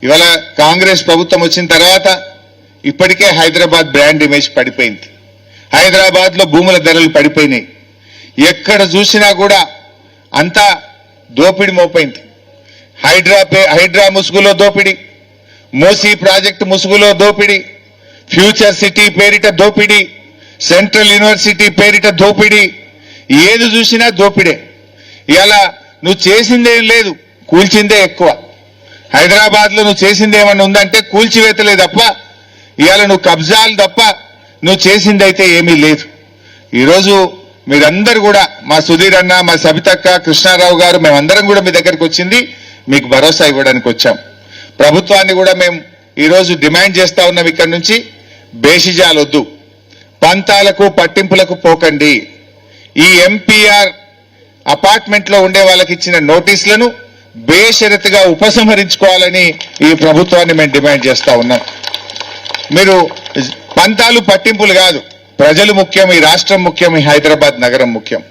ఇవాళ కాంగ్రెస్ ప్రభుత్వం వచ్చిన తర్వాత ఇప్పటికే హైదరాబాద్ బ్రాండ్ ఇమేజ్ పడిపోయింది. హైదరాబాద్ లో భూముల ధరలు పడిపోయినాయి. ఎక్కడ చూసినా కూడా అంతా దోపిడి మోపైంది. హైడ్రా ముసుగులో దోపిడి, మూసీ ప్రాజెక్టు ముసుగులో దోపిడి, ఫ్యూచర్ సిటీ పేరిట దోపిడి, సెంట్రల్ యూనివర్సిటీ పేరిట దోపిడి, ఏది చూసినా దోపిడే. ఇలా నువ్వు చేసిందేం లేదు, కూల్చిందే ఎక్కువ. హైదరాబాద్ లో నువ్వు చేసింది ఏమన్నా ఉందంటే కూల్చివేతలే తప్ప, ఇవాళ నువ్వు కబ్జాలు తప్ప నువ్వు చేసిందైతే ఏమీ లేదు. ఈరోజు మీరందరూ కూడా, మా సుధీర్ అన్న, మా సబితక్క, కృష్ణారావు గారు, మేమందరం కూడా మీ దగ్గరికి వచ్చింది మీకు భరోసా ఇవ్వడానికి వచ్చాం. ప్రభుత్వాన్ని కూడా మేము ఈరోజు డిమాండ్ చేస్తా ఉన్నాం, ఇక్కడి నుంచి బేషిజాలొద్దు, పంతాలకు పట్టింపులకు పోకండి. ఈ ఎంపీఆర్ అపార్ట్మెంట్ లో ఉండే వాళ్ళకి ఇచ్చిన నోటీసులను బేషరతుగా ఉపసంహరించుకోవాలని ఈ ప్రభుత్వాన్ని మేము డిమాండ్ చేస్తా ఉన్నాం. మీరు పంతాలు పట్టింపులు కాదు, ప్రజలు ముఖ్యం, ఈ రాష్ట్రం ముఖ్యం, ఈ హైదరాబాద్ నగరం ముఖ్యం.